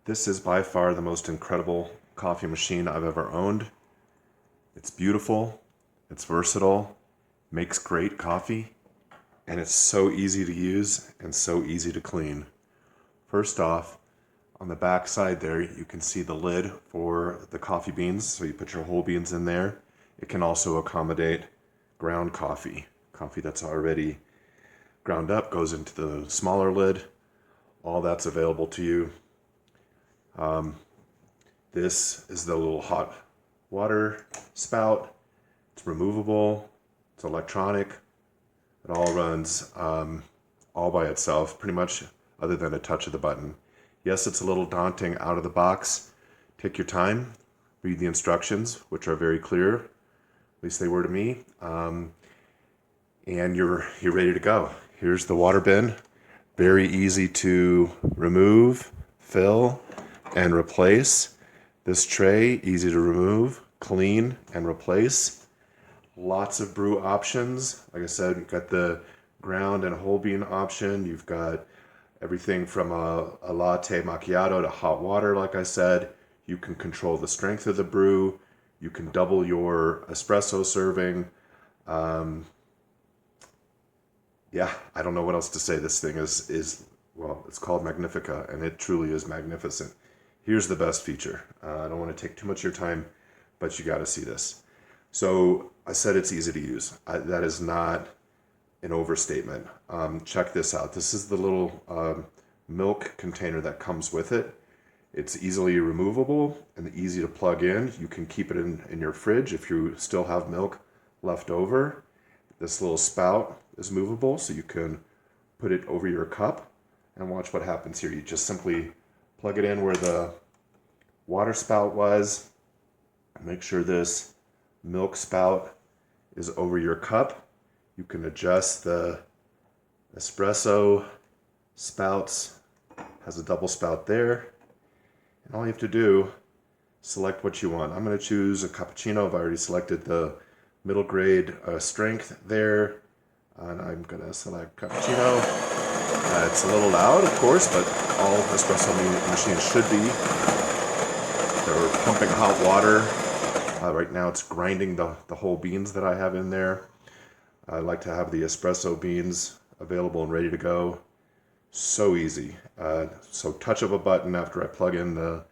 This is by far the most incredible coffee machine I've ever owned. It's beautiful, it's versatile, makes great coffee, and it's so easy to use and so easy to clean. First off, on the back side there, you can see the lid for the coffee beans, so you put your whole beans in there. It can also accommodate ground coffee. Coffee that's already ground up goes into the smaller lid. All that's available to you. This is the little hot water spout. It's removable, it's electronic. It all runs all by itself, pretty much, other than a touch of the button. Yes, it's a little daunting out of the box. Take your time, read the instructions, which are very clear, at least they were to me, and you're ready to go. Here's the water bin, very easy to remove, fill, and replace. This tray, easy to remove, clean, and replace. Lots of brew options. Like I said, you've got the ground and whole bean option. You've got everything from a latte macchiato to hot water, like I said. You can control the strength of the brew. You can double your espresso serving. Yeah, I don't know what else to say. This thing is well, it's called Magnifica, and it truly is magnificent. Here's the best feature. I don't want to take too much of your time, but you got to see this. So I said it's easy to use. That is not an overstatement. Check this out. This is the little milk container that comes with it. It's easily removable and easy to plug in. You can keep it in your fridge if you still have milk left over. This little spout is movable, so you can put it over your cup and watch what happens here. You just simply plug it in where the water spout was. Make sure this milk spout is over your cup. You can adjust the espresso spouts. Has a double spout there. And all you have to do, select what you want. I'm going to choose a cappuccino. I've already selected the middle grade strength there. And I'm going to select cappuccino. It's a little loud, of course, but all espresso machines should be. They're pumping hot water. Right now it's grinding the whole beans that I have in there. I like to have the espresso beans available and ready to go. So easy. So touch of a button after I plug in the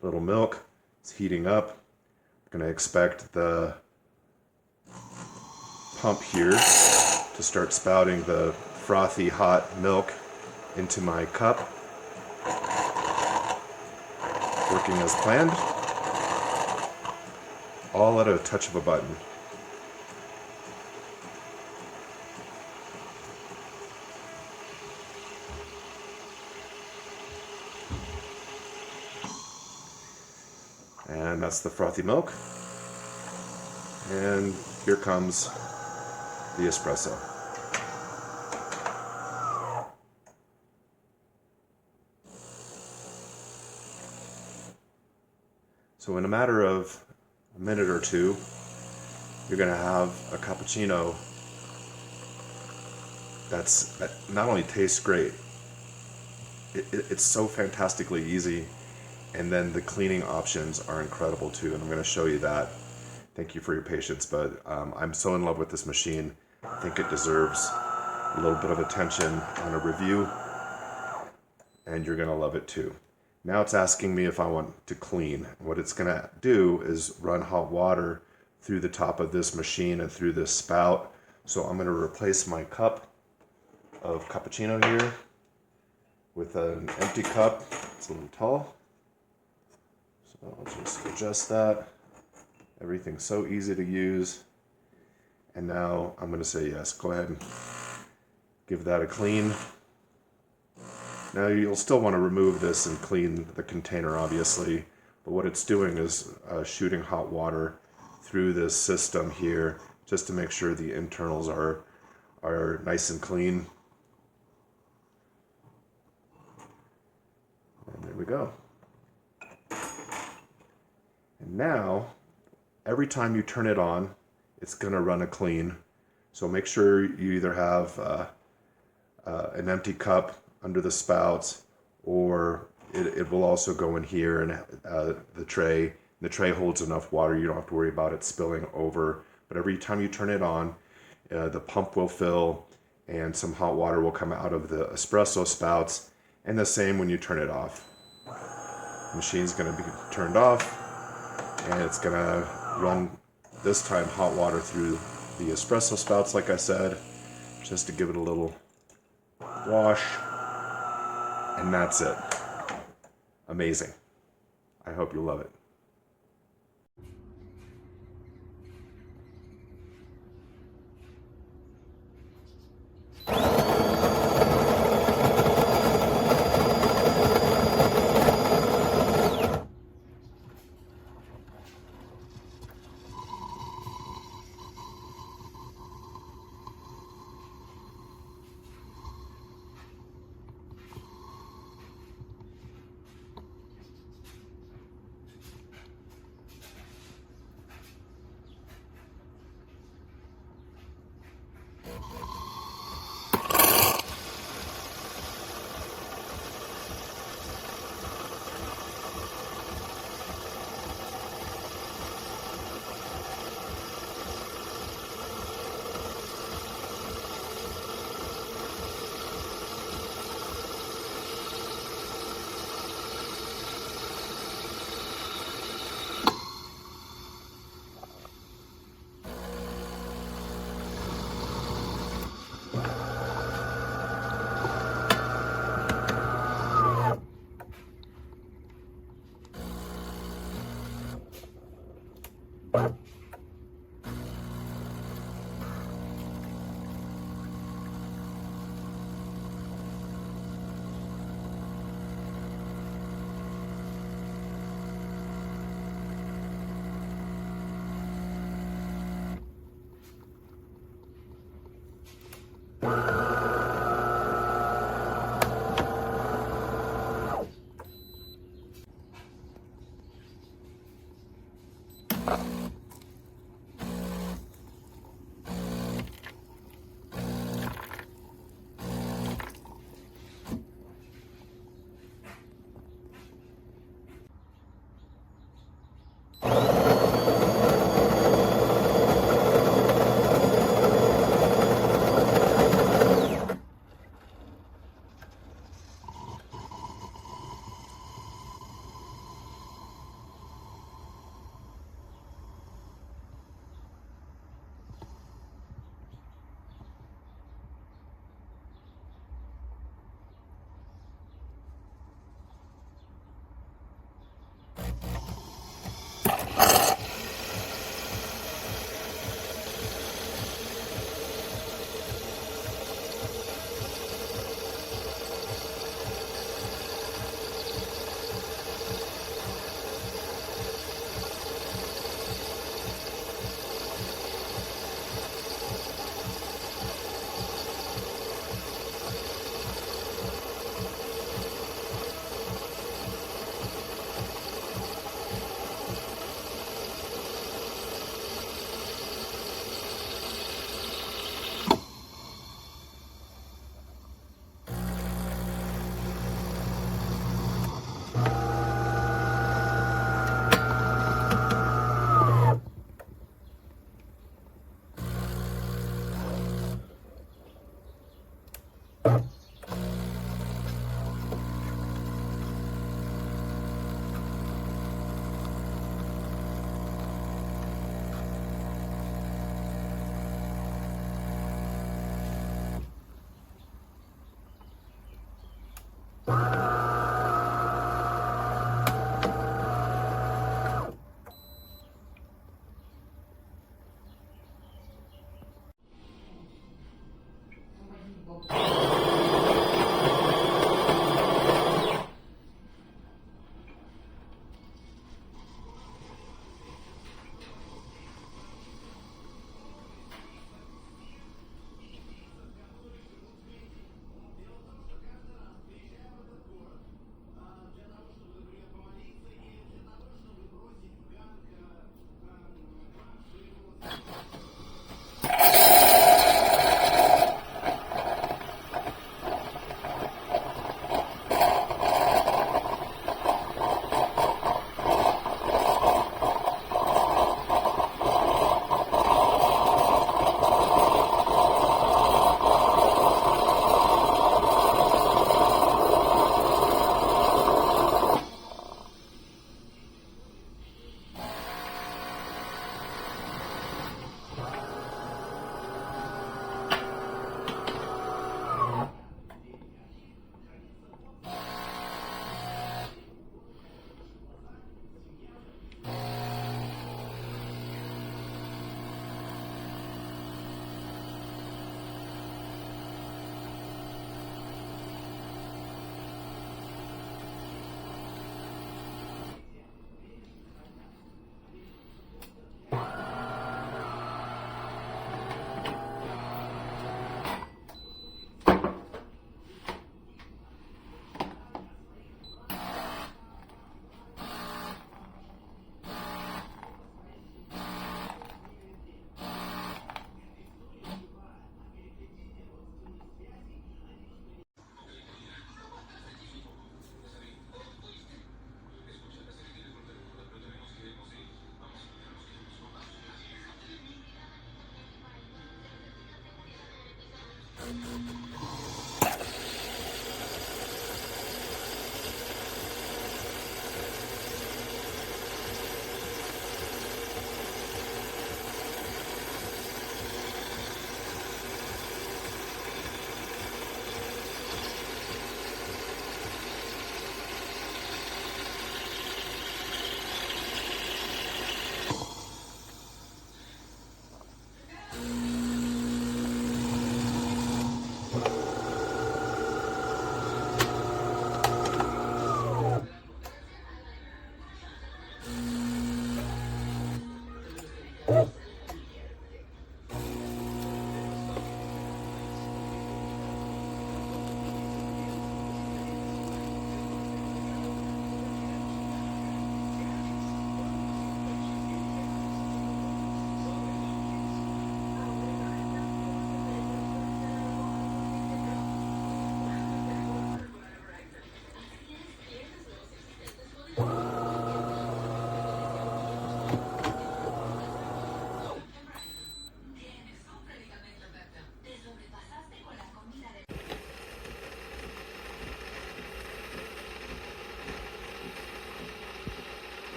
little milk. It's heating up. I'm going to expect the pump here to start spouting the frothy hot milk into my cup. Working as planned. All at a touch of a button. And that's the frothy milk. And here comes the espresso. So in a matter of a minute or two, you're going to have a cappuccino that not only tastes great, it's so fantastically easy, and then the cleaning options are incredible too, and I'm going to show you that. Thank you for your patience, but I'm so in love with this machine. I think it deserves a little bit of attention on a review, and you're going to love it too. Now it's asking me if I want to clean. What it's going to do is run hot water through the top of this machine and through this spout. So I'm going to replace my cup of cappuccino here with an empty cup. It's a little tall. So I'll just adjust that. Everything's so easy to use. And now I'm going to say yes. Go ahead and give that a clean. Now you'll still want to remove this and clean the container, obviously. But what it's doing is shooting hot water through this system here just to make sure the internals are nice and clean. And there we go. And now, every time you turn it on, it's going to run a clean. So make sure you either have an empty cup under the spouts, or it will also go in here, and the tray. The tray holds enough water, you don't have to worry about it spilling over. But every time you turn it on, the pump will fill and some hot water will come out of the espresso spouts, and the same when you turn it off. The machine's going to be turned off, and it's going to run, this time, hot water through the espresso spouts, like I said, just to give it a little wash, and that's it. Amazing. I hope you love it.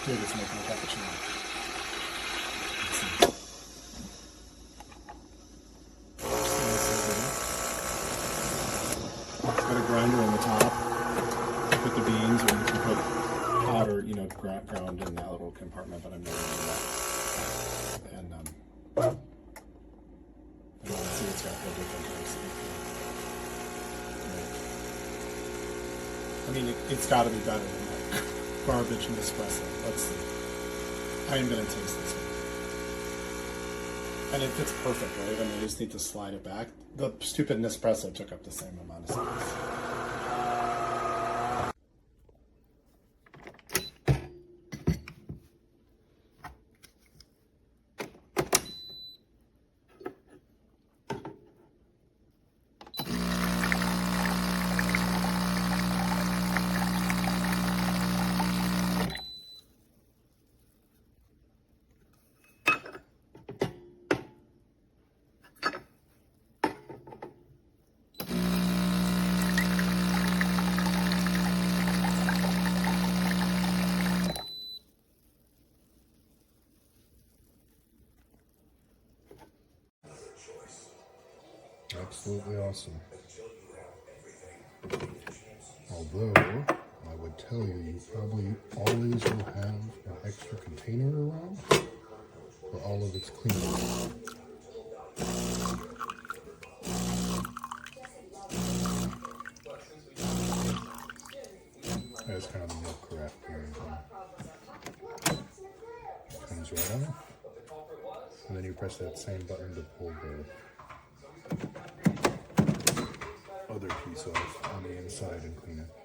Here it is making a cappuccino. It's got a grinder on the top. You put the beans, or you can put powder, ground in that little compartment, but I'm not going to do that. And it's got the different types of milk. I mean, it's got to be better than that garbage Nespresso. Let's see. I am going to taste this one. And it fits perfect, right? I mean, I just need to slide it back. The stupid Nespresso took up the same amount of space. Absolutely awesome. Although, I would tell you, you probably always will have an extra container around for all of its cleaning. That's kind of the milk carafe here. Comes right on. And then you press that same button to pull the other piece off on the inside and clean it.